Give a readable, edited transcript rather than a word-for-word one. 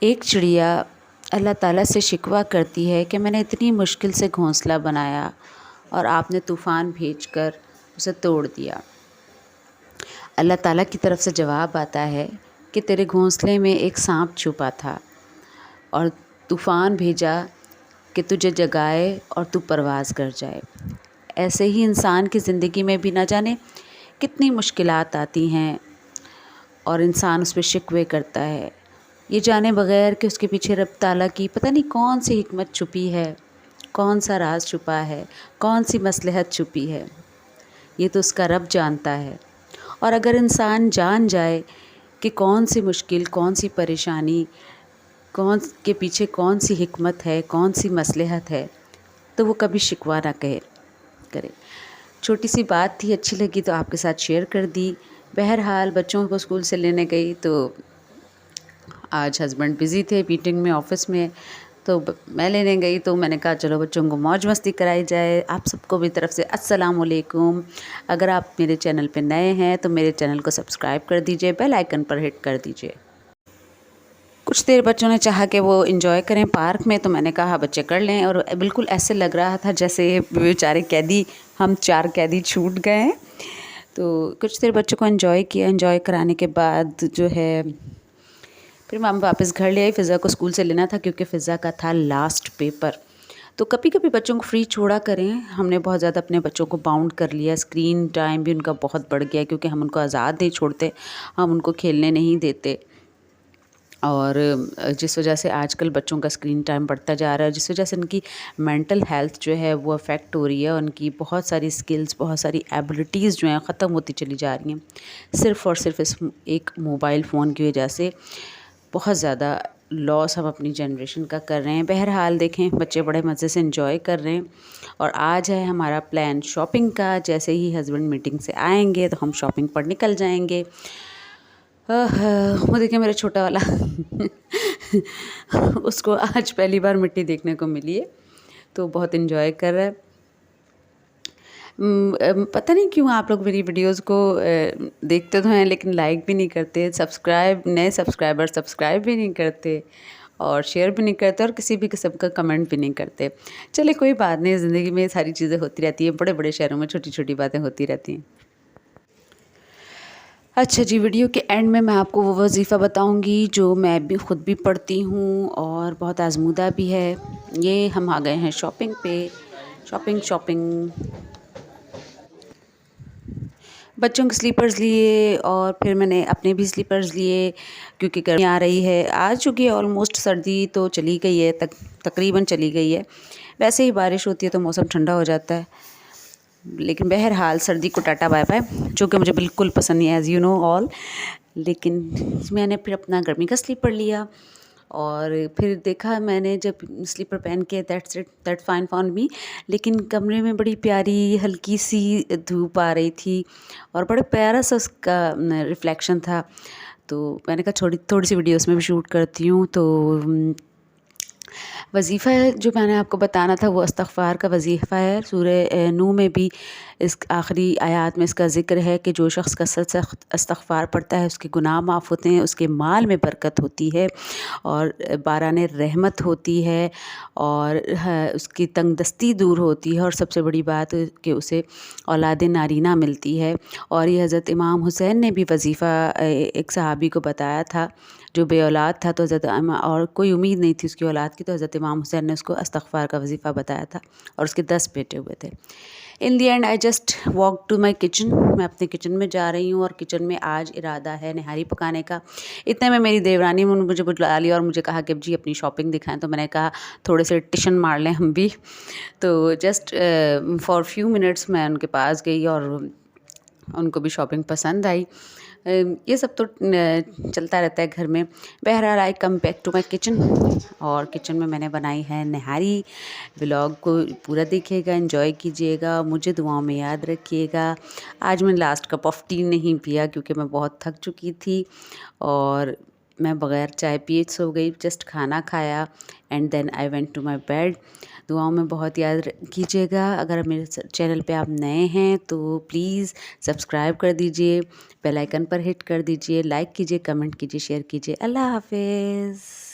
एक चिड़िया अल्लाह ताला से शिकवा करती है कि मैंने इतनी मुश्किल से घोंसला बनाया और आपने तूफ़ान भेजकर उसे तोड़ दिया। अल्लाह ताला की तरफ से जवाब आता है कि तेरे घोंसले में एक सांप छुपा था और तूफ़ान भेजा कि तुझे जगाए और तू परवाज़ कर जाए। ऐसे ही इंसान की ज़िंदगी में भी ना जाने कितनी मुश्किलात आती हैं और इंसान उस पे शिकवे करता है, ये जाने बगैर कि उसके पीछे रब ताला की पता नहीं कौन सी हिकमत छुपी है, कौन सा राज छुपा है, कौन सी मसलहत छुपी है, ये तो उसका रब जानता है। और अगर इंसान जान जाए कि कौन सी मुश्किल, कौन सी परेशानी, कौन के पीछे कौन सी हिकमत है, कौन सी मसलहत है, तो वो कभी शिकवा ना करे। छोटी सी बात थी, अच्छी लगी तो आपके साथ शेयर कर दी। बहरहाल बच्चों को स्कूल से लेने गई तो आज हस्बैंड बिज़ी थे मीटिंग में ऑफ़िस में, तो मैं लेने गई तो मैंने कहा चलो बच्चों को मौज मस्ती कराई जाए। आप सबको मेरी तरफ़ से अस्सलाम वालेकुम। अगर आप मेरे चैनल पे नए हैं तो मेरे चैनल को सब्सक्राइब कर दीजिए, बेल आइकन पर हिट कर दीजिए। कुछ देर बच्चों ने चाहा कि वो एंजॉय करें पार्क में, तो मैंने कहा बच्चे कर लें, और बिल्कुल ऐसे लग रहा था जैसे बेचारे कैदी, हम 4 कैदी छूट गए हैं। तो कुछ देर बच्चों को एंजॉय किया, एंजॉय कराने के बाद जो है फिर मैं वापस घर ले आई। फ़िज़ा को स्कूल से लेना था क्योंकि फ़िज़ा का था लास्ट पेपर। तो कभी कभी बच्चों को फ्री छोड़ा करें, हमने बहुत ज़्यादा अपने बच्चों को बाउंड कर लिया, स्क्रीन टाइम भी उनका बहुत बढ़ गया क्योंकि हम उनको आज़ाद नहीं छोड़ते, हम उनको खेलने नहीं देते। और जिस वजह से आजकल बच्चों का स्क्रीन टाइम बढ़ता जा रहा है, जिस वजह से उनकी मेंटल हेल्थ जो है वो अफेक्ट हो रही है, उनकी बहुत सारी स्किल्स, बहुत सारी एबिलिटीज़ जो हैं ख़त्म होती चली जा रही हैं, सिर्फ़ और सिर्फ इस एक मोबाइल फ़ोन की वजह से। बहुत ज़्यादा लॉस हम अपनी जनरेशन का कर रहे हैं। बहरहाल देखें, बच्चे बड़े मज़े से एंजॉय कर रहे हैं और आज है हमारा प्लान शॉपिंग का। जैसे ही हस्बैंड मीटिंग से आएंगे तो हम शॉपिंग पर निकल जाएंगे। वो देखिए मेरा छोटा वाला उसको आज पहली बार मिट्टी देखने को मिली है, तो बहुत एंजॉय कर रहा है। पता नहीं क्यों आप लोग मेरी वीडियोस को देखते तो हैं लेकिन लाइक भी नहीं करते, नए सब्सक्राइबर सब्सक्राइब भी नहीं करते और शेयर भी नहीं करते और किसी भी किस्म का कमेंट भी नहीं करते। चलिए कोई बात नहीं, ज़िंदगी में सारी चीज़ें होती रहती हैं, बड़े बड़े शहरों में छोटी छोटी बातें होती रहती हैं। अच्छा जी, वीडियो के एंड में मैं आपको वो वज़ीफ़ा बताऊंगी जो मैं भी ख़ुद भी पढ़ती हूँ और बहुत आज़मूदा भी है। ये हम आ गए हैं शॉपिंग पे, शॉपिंग बच्चों के स्लीपर्स लिए और फिर मैंने अपने भी स्लीपर्स लिए क्योंकि गर्मी आ रही है। आ चुकी है ऑलमोस्ट, सर्दी तो चली गई है, तकरीबन चली गई है। वैसे ही बारिश होती है तो मौसम ठंडा हो जाता है, लेकिन बहरहाल सर्दी को टाटा बाय बाय, जो कि मुझे बिल्कुल पसंद नहीं है, एज़ यू नो ऑल। लेकिन मैंने फिर अपना गर्मी का स्लीपर लिया और फिर देखा मैंने जब स्लीपर पहन के, दैट्स फाइन फॉर मी। लेकिन कमरे में बड़ी प्यारी हल्की सी धूप आ रही थी और बड़ा प्यारा सा उसका रिफ्लेक्शन था, तो मैंने कहा थोड़ी सी वीडियो उसमें भी शूट करती हूँ। तो वज़ीफ़ा जो मैंने आपको बताना था वो इस्तिग़फ़ार का वज़ीफ़ा है। सूरह नूह में भी इस आखिरी आयत में इसका ज़िक्र है कि जो शख़्स का सख्त इस्तिग़फ़ार पढ़ता है उसके गुनाह माफ़ होते हैं, उसके माल में बरकत होती है और बाराने रहमत होती है और उसकी तंगदस्ती दूर होती है और सबसे बड़ी बात कि उसे औलाद नारीना मिलती है। और ये हज़रत इमाम हुसैन ने भी वज़ीफ़ा एक सहाबी को बताया था जो बे औलाद था, तो हज़रत और कोई उम्मीद नहीं थी उसकी औलाद की, तो हज़रत इमाम हुसैन ने उसको इस्तिग़फ़ार का वज़ीफ़ा बताया था और उसके 10 बेटे हुए थे। In the end I just walk to my kitchen, मैं अपने किचन में जा रही हूँ और किचन में आज इरादा है नहारी पकाने का। इतने में मेरी देवरानी ने मुझे बुला लिया और मुझे कहा कि जी अपनी शॉपिंग दिखाएं, तो मैंने कहा थोड़े से टिशन मार लें हम भी। तो जस्ट फॉर फ्यू मिनट्स मैं उनके पास गई और उनको भी शॉपिंग पसंद आई। ये सब तो चलता रहता है घर में। बहरहाल I come back to my kitchen और किचन में मैंने बनाई है नहारी। व्लॉग को पूरा देखिएगा, एंजॉय कीजिएगा, मुझे दुआओं में याद रखिएगा। आज मैंने लास्ट कप ऑफ टी नहीं पिया क्योंकि मैं बहुत थक चुकी थी और मैं बग़ैर चाय पिए सो गई। जस्ट खाना खाया and then I went to my bed. दुआओं में बहुत याद कीजिएगा। अगर मेरे चैनल पे आप नए हैं तो प्लीज़ सब्सक्राइब कर दीजिए, बेल आइकन पर हिट कर दीजिए, लाइक कीजिए, कमेंट कीजिए, शेयर कीजिए। अल्लाह हाफ़िज़।